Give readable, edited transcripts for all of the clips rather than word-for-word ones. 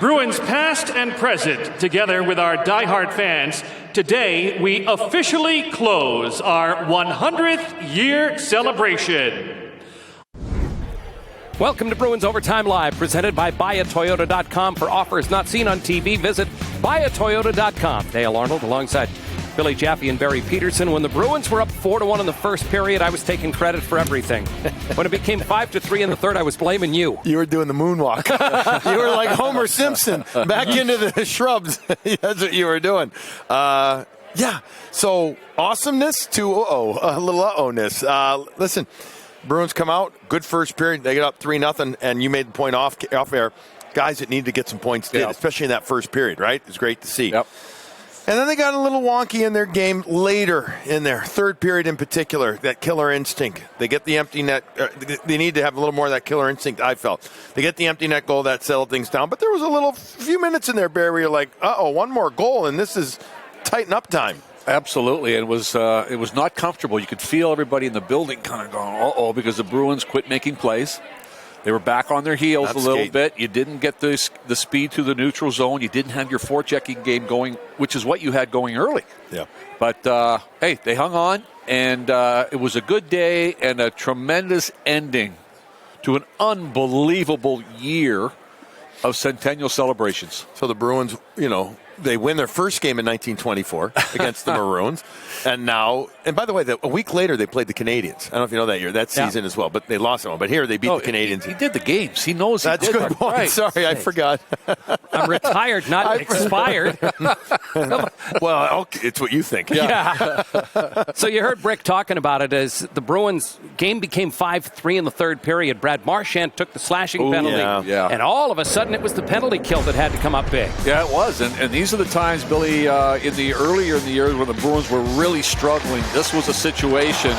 Bruins past and present, together with our diehard fans, today we officially close our 100th year celebration. Welcome to Bruins Overtime Live, presented by BuyAToyota.com. For offers not seen on TV, visit BuyAToyota.com. Dale Arnold alongside Billy Jaffe and Barry Peterson. When the Bruins were up 4-1 in the first period, I was taking credit for everything. When it became 5-3 in the third, I was blaming you. You were doing the moonwalk. You were like Homer Simpson, back into the shrubs. That's what you were doing. Yeah, so awesomeness to a little uh-oh-ness. Listen, Bruins come out, good first period. They get up 3-0, and you made the point off air. Guys that need to get some points did, especially in that first period, right? It's great to see. Yep. And then they got a little wonky in their game later in their third period in particular, that killer instinct. They get the empty net. They need to have a little more of that killer instinct, I felt. They get the empty net goal that settled things down. But there was a few minutes in there, Barry, where you're like, one more goal, and this is tighten up time. Absolutely. It was not comfortable. You could feel everybody in the building kind of going, because the Bruins quit making plays. They were back on their heels a little bit. You didn't get the speed to the neutral zone. You didn't have your forechecking game going, which is what you had going early. Yeah. But, hey, they hung on, and it was a good day and a tremendous ending to an unbelievable year of Centennial celebrations. So the Bruins, they win their first game in 1924 against the Maroons. And by the way, a week later, they played the Canadiens. I don't know if you know that season as well, but they lost that one. But here, they beat the Canadiens. He did the games. He knows he That's did a good them. point. Right. Sorry, I forgot. I'm retired, not expired. Well, okay, it's what you think. Yeah. So you heard Brick talking about it as the Bruins game became 5-3 in the third period. Brad Marchand took the slashing penalty. Yeah. And all of a sudden, it was the penalty kill that had to come up big. Yeah, it was. And these are the times, Billy, earlier in the years when the Bruins were really struggling. This was a situation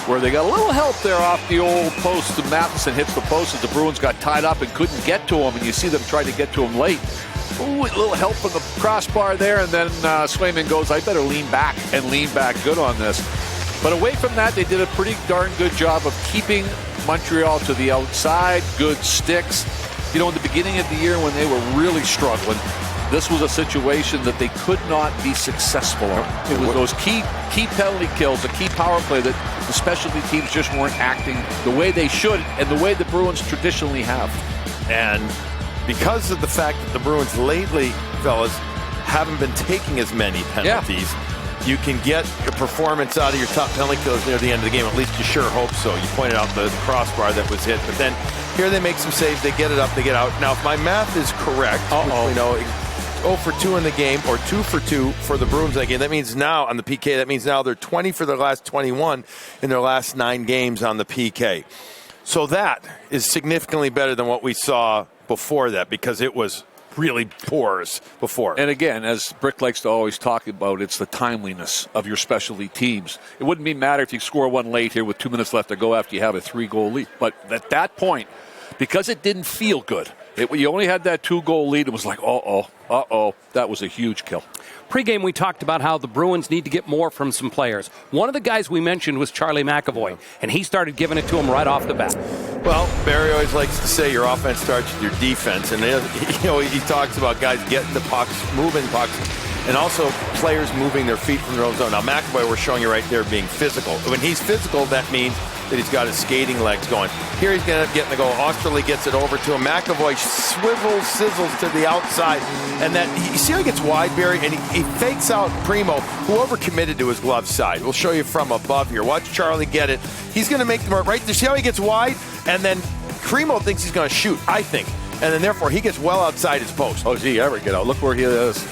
where they got a little help there off the old post. And Matheson hits the post as the Bruins got tied up and couldn't get to him. And you see them try to get to him late. Ooh, a little help from the crossbar there. And then Swayman goes, I better lean back good on this. But away from that, they did a pretty darn good job of keeping Montreal to the outside. Good sticks. In the beginning of the year when they were really struggling, this was a situation that they could not be successful on. It was those key penalty kills, the key power play that the specialty teams just weren't acting the way they should and the way the Bruins traditionally have. And because of the fact that the Bruins lately, fellas, haven't been taking as many penalties, you can get a performance out of your top penalty killers near the end of the game. At least you sure hope so. You pointed out the crossbar that was hit. But then here they make some saves. They get it up. They get out. Now, if my math is correct, 0 for 2 in the game, or 2 for 2 for the Bruins in that game. That means now on the PK, that means now they're 20 for their last 21 in their last 9 games on the PK. So that is significantly better than what we saw before that, because it was really porous before. And again, as Brick likes to always talk about, it's the timeliness of your specialty teams. It wouldn't be matter if you score one late here with 2 minutes left to go after you have a 3-goal lead. But at that point, because it didn't feel good, you only had that 2-goal lead. It was like, that was a huge kill. Pre-game, we talked about how the Bruins need to get more from some players. One of the guys we mentioned was Charlie McAvoy, and he started giving it to him right off the bat. Well, Barry always likes to say your offense starts with your defense, and he talks about guys getting the pucks, moving pucks, and also players moving their feet from their own zone. Now, McAvoy, we're showing you right there being physical. When he's physical, that means that he's got his skating legs going. Here he's going to get the goal. Osterley gets it over to him. McAvoy sizzles to the outside. And then, you see how he gets wide, Barry? And he fakes out Primeau, whoever committed to his glove side. We'll show you from above here. Watch Charlie get it. He's going to make the mark right there. See how he gets wide? And then Primeau thinks he's going to shoot, I think. And then, therefore, he gets well outside his post. Oh, does he ever get out? Look where he is.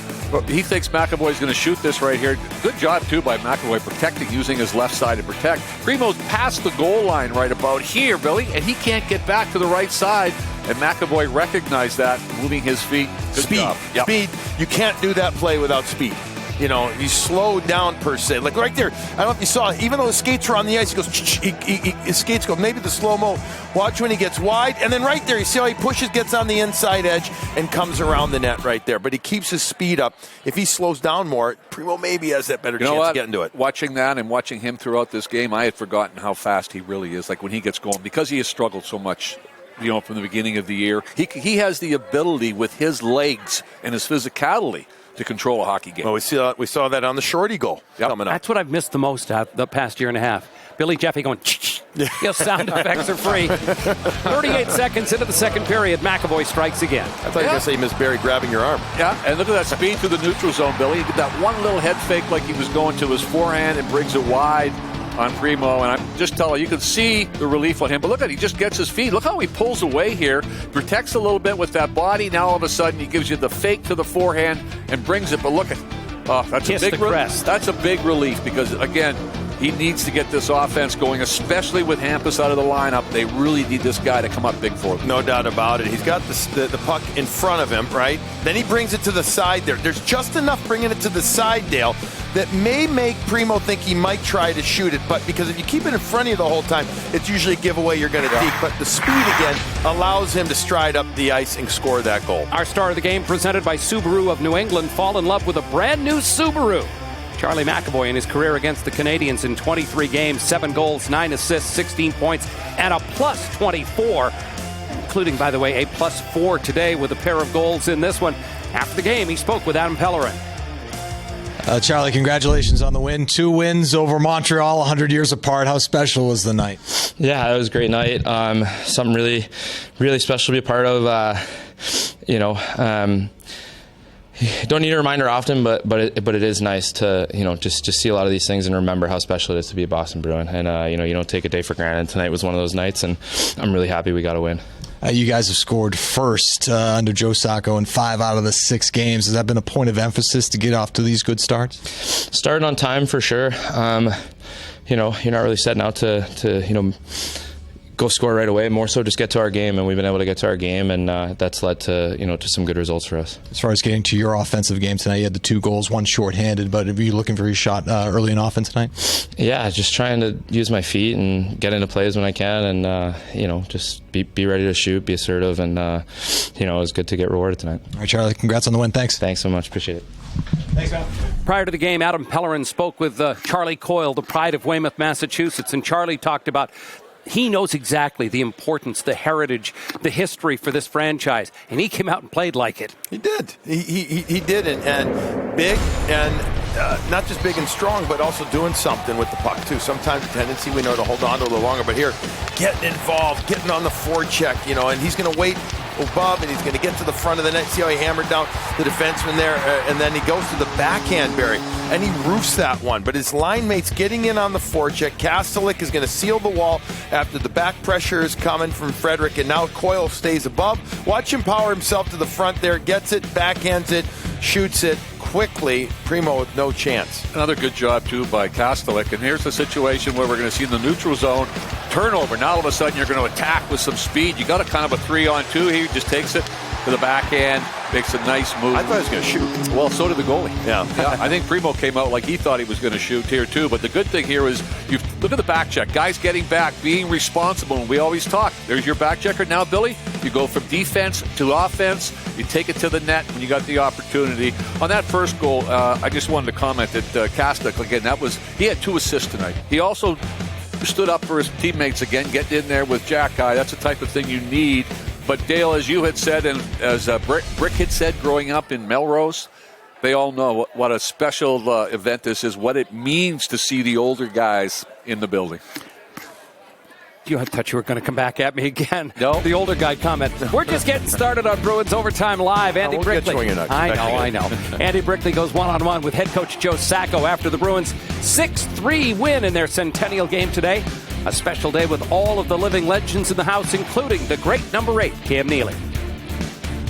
He thinks McAvoy's going to shoot this right here. Good job, too, by McAvoy protecting, using his left side to protect. Primeau's past the goal line right about here, Billy, and he can't get back to the right side. And McAvoy recognized that, moving his feet. Good Speed. job. Yep. Speed. You can't do that play without speed. You slow down per se. Like right there, I don't know if you saw, even though his skates are on the ice, he goes, his skates go, maybe the slow-mo. Watch when he gets wide. And then right there, you see how he pushes, gets on the inside edge, and comes around the net right there. But he keeps his speed up. If he slows down more, Primeau maybe has that better chance of getting to it. Watching that and watching him throughout this game, I had forgotten how fast he really is, like when he gets going, because he has struggled so much from the beginning of the year. He has the ability with his legs and his physicality to control a hockey game. Well, we saw that on the shorty goal coming up. That's what I've missed the most the past year and a half. Billy Jeffy going, sound effects are free. 38 seconds into the second period, McAvoy strikes again. I thought you were going to say you missed Barry grabbing your arm. Yeah, and look at that speed through the neutral zone, Billy. He did that one little head fake like he was going to his forehand and brings it wide on Primeau. And I'm just telling you, can see the relief on him. But look at it, he just gets his feet. Look how he pulls away here, protects a little bit with that body. Now all of a sudden he gives you the fake to the forehand and brings it. But look at that's Kiss a big the crest. That's a big relief because, again, he needs to get this offense going, especially with Hampus out of the lineup. They really need this guy to come up big for them. No doubt about it. He's got the puck in front of him, right? Then he brings it to the side there. There's just enough bringing it to the side, Dale, that may make Primeau think he might try to shoot it. But because if you keep it in front of you the whole time, it's usually a giveaway you're going to take. But the speed, again, allows him to stride up the ice and score that goal. Our star of the game presented by Subaru of New England. Fall in love with a brand new Subaru. Charlie McAvoy in his career against the Canadiens in 23 games, 7 goals, 9 assists, 16 points, and a plus 24, including, by the way, a plus 4 today with a pair of goals in this one. After the game, he spoke with Adam Pellerin. Charlie, congratulations on the win. 2 wins over Montreal, 100 years apart. How special was the night? Yeah, it was a great night. Something really, really special to be a part of. Don't need a reminder often, but it is nice to just see a lot of these things and remember how special it is to be a Boston Bruin. And you don't take a day for granted. Tonight was one of those nights, and I'm really happy we got a win. You guys have scored first under Joe Sacco in 5 out of the 6 games. Has that been a point of emphasis to get off to these good starts? Started on time for sure. You're not really setting out to go score right away. More so just get to our game, and we've been able to get to our game, and that's led to to some good results for us. As far as getting to your offensive game tonight, you had the 2 goals, 1 shorthanded, but are you looking for your shot early in offense tonight? Yeah, just trying to use my feet and get into plays when I can, and just be ready to shoot, be assertive, and it was good to get rewarded tonight. All right, Charlie, congrats on the win. Thanks. Thanks so much. Appreciate it. Thanks, man. Prior to the game, Adam Pellerin spoke with Charlie Coyle, the pride of Weymouth, Massachusetts, and Charlie talked about he knows exactly the importance, the heritage, the history for this franchise, and he came out and played like it. He did. He did, and big, and not just big and strong, but also doing something with the puck, too. Sometimes the tendency we know to hold on to a little longer, but here, getting involved, getting on the forecheck, and he's going to wait above, and he's going to get to the front of the net. See how he hammered down the defenseman there, and then he goes to the backhand, Barry, and he roofs that one. But his line mate's getting in on the forecheck. Kastelik is going to seal the wall after the back pressure is coming from Frederick, and now Coyle stays above. Watch him power himself to the front there, gets it, backhands it, shoots it quickly. Primeau with no chance. Another good job, too, by Kastelik. And here's the situation where we're going to see in the neutral zone turnover. Now all of a sudden you're going to attack with some speed. You got a kind of a 3-on-2 here. He just takes it to the backhand, makes a nice move. I thought he was going to shoot. Well, so did the goalie. Yeah. I think Primeau came out like he thought he was going to shoot here, too. But the good thing here is you look at the back check. Guys getting back, being responsible. And we always talk. There's your back checker now, Billy. You go from defense to offense. You take it to the net when you got the opportunity. On that first goal, I just wanted to comment that Kastelik, again, he had 2 assists tonight. He also stood up for his teammates again, getting in there with Jack Guy. That's the type of thing you need. But Dale, as you had said, and as Brick had said growing up in Melrose, they all know what a special event this is, what it means to see the older guys in the building. I thought you were going to come back at me again. No. The older guy comment. We're just getting started on Bruins Overtime Live. Andy Brickley. I know. Andy Brickley goes one-on-one with head coach Joe Sacco after the Bruins' 6-3 win in their Centennial Game today. A special day with all of the living legends in the house, including the great number 8, Cam Neely.